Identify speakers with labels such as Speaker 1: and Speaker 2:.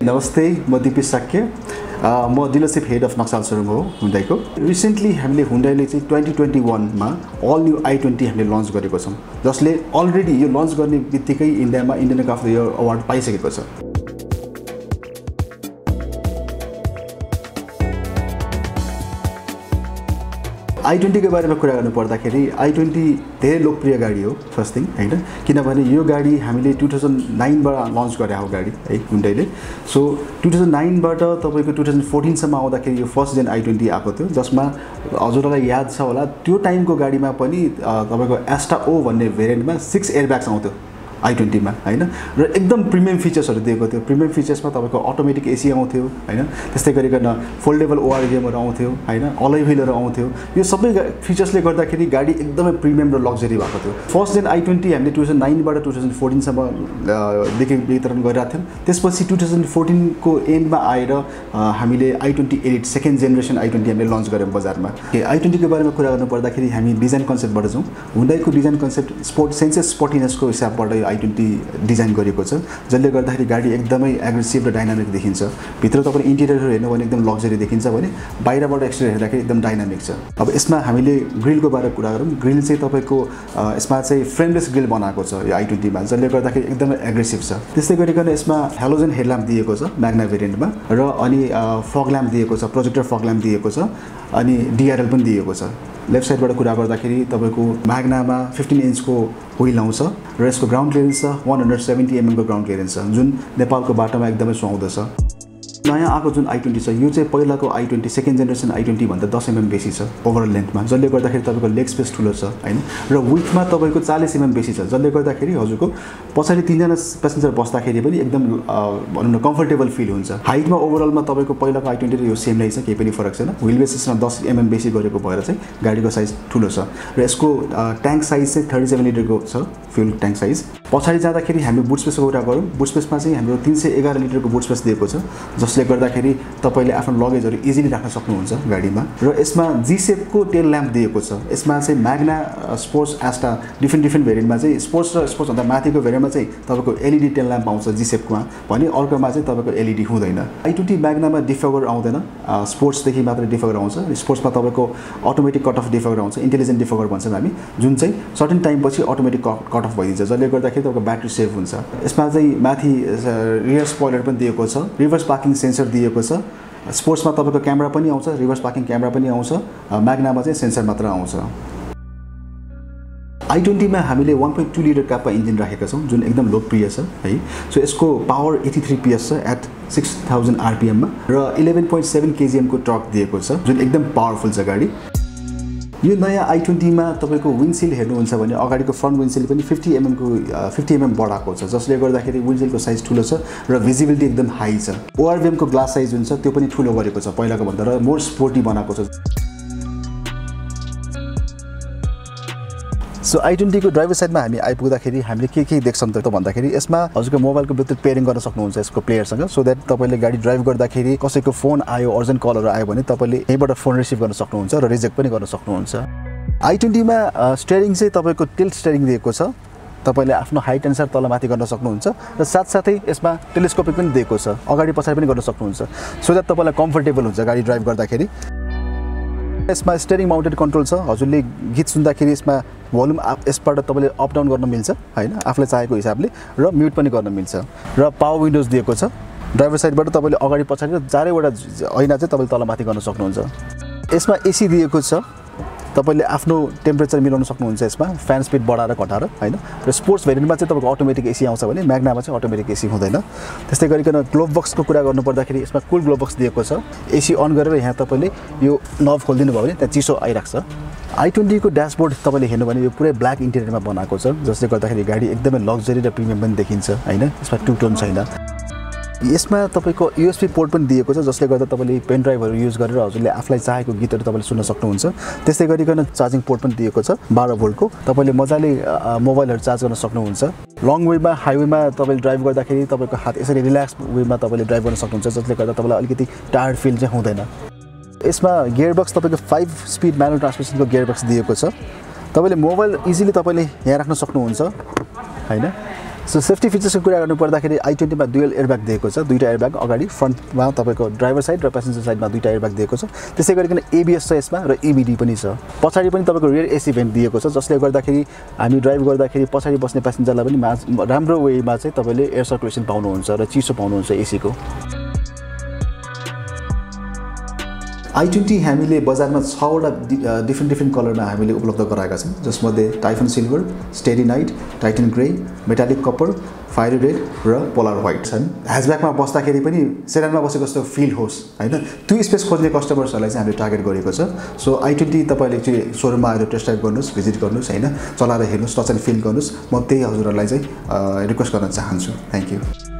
Speaker 1: नमस्ते, म दिपेश साक्य। म dealership head of Naxal showroom हो हुन्डाईको। रिसेन्टली हामीले हुन्डाईले चाहिँ 2021 मा अल न्यू i20 हामीले लन्च गरेको छौं, जसले अलरेडी यो लन्च गर्ने बित्तिकै इन्डियामा Indian of the year award पाइसकेको छ। i20 को बारेमा कुरा गर्नु पर्दाखेरि i20 धेरै लोकप्रिय गाडी हो फर्स्ट थिङ हैन, किनभने यो गाडी हामीले 2009 बाट लन्च गरे हो गाडी है हुन्डाईले। सो 2009 बाट तपाईको 2014 सम्म आउँदाखेरि यो फर्स्ट जेन i20 आएको थियो, जसमा हजुरलाई याद छ होला त्यो टाइमको गाडीमा पनि तपाईको एस्टा ओ भन्ने भेरिएन्टमा 6 एयरब्याग्स आउँथ्यो i20 मा हैन, र एकदम प्रिमियम फिचर्सहरु दिएको थियो। प्रिमियम फिचर्समा तपाईको अटोमेटिक एसी आउँथ्यो हैन, त्यस्तै गरिकन फोल्डेबल ओआरभीएमहरु आउँथ्यो हैन, अलॉय व्हीलहरु आउँथ्यो। यो सबै फिचर्सले गर्दाखेरि गाडी एकदमै प्रिमियम र लग्जरी भएको थियो। फर्स्ट जेन i20 हामीले 2009 बाट 2014 सम्म वितरण गरिरहेका थियौं। त्यसपछि 2014 को एन्डमा आएर हामीले i20 elite second generation i20 हामीले लन्च गर्यौं बजारमा। i20 को बारेमा कुरा गर्नु पर्दाखेरि हामी डिजाइन कन्सेप्टबाट जाउँ। हुन्डाईको डिजाइन कन्सेप्ट स्पोर्ट सेन्सेस स्पोर्टिनेसको हिसाबबाट i20 डिजाइन गरेको छ, जसले गर्दाखेरि गाडी एकदमै एग्रेसिभ र डायनामिक देखिन्छ। भित्र तपाईले इन्टेरियरहरु हेर्नु भने एकदम लग्जरी देखिन्छ भने बाहिरबाट एक्सटेरियर हेर्दाखेरि एकदम डायनामिक छ। अब यसमा हामीले ग्रिलको बारेमा कुरा गरौँ। ग्रिल चाहिँ तपाईको यसमा चाहिँ फ्रेमलेस ग्रिल बनाएको छ यो i20 मा, जसले गर्दाखेरि एकदमै एग्रेसिभ छ। त्यस्तै गरिकन यसमा हेलोजन हेडल्याम्प दिएको छ म्याग्ना भेरिएन्टमा, र अनि फग ल्याम्प दिएको छ, प्रोजेक्टर फग ल्याम्प दिएको छ, अनि DRL पनि दिएको छ। लेफ्ट साइडबाट कुरा गर्दाखेरि तपाईको म्याग्नामा 15 इन्चको व्हील आउँछ र यसको ग्राउन्ड क्लियरेन्स छ 170 mm को ग्राउन्ड क्लियरेन्स छ, जुन नेपालको बाटोमा एकदमै सुहाउँदो छ। नयाँ आएको जुन i20 छ यो चाहिँ पहिलाको i20 सेकेन्ड जेनेरेसन i20 भन्दा 10 mm बेसी छ ओभरअल लेन्थमा, जसले गर्दाखेरि तपाईको लेग स्पेस ठुलो छ हैन, र विड्थमा तपाईको 40 mm बेसी छ, जसले गर्दाखेरि हजुरको पछाडी 3 जना प्यासेन्जर बस्दाखेरि पनि एकदम भनौं न कम्फर्टेबल फिल हुन्छ। हाइटमा ओभरअलमा तपाईको पहिलाको i20 र यो सेम नै छ, केही पनि फरक छैन। व्हील बेसिसमा 10 mm बेसी गरेको भएर चाहिँ गाडीको साइज ठुलो छ, र यसको ट्याङ्क साइज चाहिँ 37 लिटरको छ फ्युल ट्याङ्क साइज। पछाडी जाँदाखेरि हामी बुट स्पेसको कुरा गरौँ। बुट स्पेसमा चाहिँ हाम्रो 311 लिटरको बुट स्पेस दिएको छ, जसले गर्दाखेरि तपाईले आफ्नो लगेजहरु इजिली राख्न सक्नुहुन्छ गाडीमा। र यसमा जी शेपको टेल ल्याम्प दिएको छ। यसमा चाहिँ म्याग्ना स्पोर्ट्स एस्टा डिफरेन्ट भेरिएन्टमा चाहिँ स्पोर्ट्स र स्पोर्ट्स भन्दा माथिको भेरिएन्टमा चाहिँ तपाईको एलईडी टेल ल्याम्प आउँछ जी शेपकोमा, भने अर्कोमा चाहिँ तपाईको एलईडी हुँदैन। i20 म्याग्नामा डिफगर आउँदैन, स्पोर्ट्स देखि मात्र डिफगर आउँछ। स्पोर्ट्समा तपाईको अटोमेटिक कट अफ डिफगर आउँछ, इन्टेलिजेन्ट डिफगर भन्छौँ हामी, जुन चाहिँ सर्टेन टाइम पछि अटोमेटिक कट अफ भइदिन्छ, जसले गर्दाखेरि तपाईको ब्याट्री सेभ हुन्छ। यसमा चाहिँ माथि रियर स्पोइलर पनि दिएको छ, रिभर्स पार्किङ सेन्सर दिएको छ। स्पोर्ट्समा तपाईको क्यामेरा पनि आउँछ, रिभर्स पार्किङ क्यामेरा पनि आउँछ, म्याग्नामा चाहिँ सेन्सर मात्र आउँछ। i20 मा हामीले 1.2 लिटर काप्पा इन्जिन राखेका छौं, जुन एकदम लोकप्रिय छ है। सो यसको पावर 83 PS छ एट 6000 RPM मा, र 11.7 kgm को टर्क दिएको छ, जुन एकदम पावरफुल छ गाडी। यो नयाँ i20 मा तपाईको विन्डसिल्ड हेर्नुहुन्छ भने अगाडिको फ्रन्ट विन्डसिल्ड पनि 50 mm बढाएको छ, जसले गर्दाखेरि विन्डसिल्डको साइज ठुलो छ र भिजिबिलिटी एकदम हाई छ। ओआरभीएम को ग्लास साइज हुन्छ त्यो पनि ठुलो गरेको छ पहिलाको भन्दा, र मोर स्पोर्टी बनाएको छ। सो i20 को ड्राइभर साइडमा हामी आइपुग्दाखेरि हामीले के देख्छौं त भन्दाखेरि यसमा हजुरको मोबाइलको ब्लुटुथ पेयरिङ गर्न सक्नुहुन्छ यसको प्लेयरसँग, सो दैट तपाईले गाडी ड्राइभ गर्दाखेरि कसैको फोन आयो, अर्जेन्ट कलहरु आयो भने तपाईले यहीबाट फोन रिसिभ गर्न सक्नुहुन्छ र रिजेक्ट पनि गर्न सक्नुहुन्छ। i20 मा स्टियरिङ चाहिँ तपाईको टिल्ट स्टियरिङ दिएको छ, तपाईले आफ्नो हाइट अनुसार तलमाथि गर्न सक्नुहुन्छ, र साथसाथै यसमा टेलिस्कोपिक पनि दिएको छ, अगाडि पछाडी पनि गर्न सक्नुहुन्छ, सो दैट तपाईलाई कम्फर्टेबल हुन्छ गाडी ड्राइभ गर्दाखेरि। यसमा स्टियरिङ माउन्टेड कन्ट्रोल छ, हजुरले गीत सुन्दाखेरि यसमा भोल्युम यसबाट तपाईले अप डाउन गर्न मिल्छ हैन, आफूले चाहेको हिसाबले, र म्युट पनि गर्न मिल्छ, र पावर विन्डोज दिएको छ। ड्राइभर साइडबाट तपाईले अगाडि पछाडी र चारैवटा ऐना चाहिँ तपाईले तलमाथि गर्न सक्नुहुन्छ। यसमा एसी दिएको छ, तपाईले आफ्नो टेम्परेचर मिलाउन सक्नुहुन्छ यसमा, फ्यान स्पिड बढाएर घटाएर हैन। र स्पोर्ट्स भेरिएन्टमा चाहिँ तपाईको अटोमेटिक एसी आउँछ भने म्याग्नामा चाहिँ अटोमेटिक एसी हुँदैन। त्यस्तै गरिकन ग्लोभ बक्सको कुरा गर्नु पर्दाखेरि यसमा कुल ग्लोभ बक्स दिएको छ। एसी अन गरेर यहाँ तपाईले यो नब खोल्दिनु भयो भने त्यहाँ चिसो आइराख्छ। i20 को ड्याशबोर्ड तपाईले हेर्नु भने यो पुरै ब्ल्याक इन्टेरियरमा बनाएको छ, जसले गर्दाखेरि गाडी एकदमै लग्जरी र प्रिमियम पनि देखिन्छ हैन। यसमा टु टोन छैन। यसमा तपाईको USB पोर्ट पनि दिएको छ, जसले गर्दा तपाईले पेन ड्राइभहरु युज गरेर हजुरले आफुलाई चाहेको गीतहरु तपाईले सुन्न सक्नुहुन्छ। त्यस्तै गरिकन चार्जिङ पोर्ट पनि दिएको छ 12 भोल्टको, तपाईले मजाले मोबाइलहरु चार्ज गर्न सक्नुहुन्छ। लङ वेमा हाइवेमा तपाईले ड्राइभ गर्दाखेरि तपाईको हात यसरी रिल्याक्स वेमा तपाईले ड्राइभ गर्न सक्नुहुन्छ, जसले गर्दा तपाईलाई अलिकति टायर्ड फिल चाहिँ हुँदैन। यसमा गियरबक्स तपाईको 5 स्पिड म्यानुअल ट्रान्समिसनको गियरबक्स दिएको छ। तपाईले मोबाइल इजिली तपाईले यहाँ राख्न सक्नुहुन्छ हैन। सो सेफ्टी फिचर्सको कुरा गर्नु पर्दाखेरि i20 मा डुअल एयरब्याग दिएको छ, दुईटा एयरब्याग अगाडि फ्रन्टमा तपाईको ड्राइभर साइड र प्यासेन्जर साइडमा दुईटा एयरब्याग दिएको छ। त्यसै गरिकन ABS छ यसमा र EBD पनि छ। पछाडि पनि तपाईको रियर AC भेन्ट दिएको छ जसले गर्दाखेरि हामी ड्राइभ गर्दाखेरि पछाडि बस्ने प्यासेन्जरलाई पनि राम्रो वेमा चाहिँ तपाईले एयर सर्कुलेसन पाउनुहुन्छ र चिसो पाउनुहुन्छ AC को। i20 हामीले बजारमा 6 वटा डिफ्रेन्ट कलरमा हामीले उपलब्ध गराएका छौं, जसमध्ये typhoon silver, steady night, titan grey, metallic copper, fire red र पोलर व्हाइट छन्। ह्याचब्याकमा बस्दाखेरि पनि सेडानमा बसेको जस्तो फिल होस् हैन, त्यो स्पेस खोज्ने कस्टमर्सहरुलाई चाहिँ हामीले टार्गेट गरेको छ। सो i20 तपाईले चाहिँ शोरूममा आएर टेस्ट ड्राइभ गर्नुस्, भिजिट गर्नुस् हैन, चलाएर हेर्नुस्, टच एन्ड फिल गर्नुस्। म त्यही हजुरहरुलाई चाहिँ रिक्वेस्ट गर्न चाहन्छु। Thank you.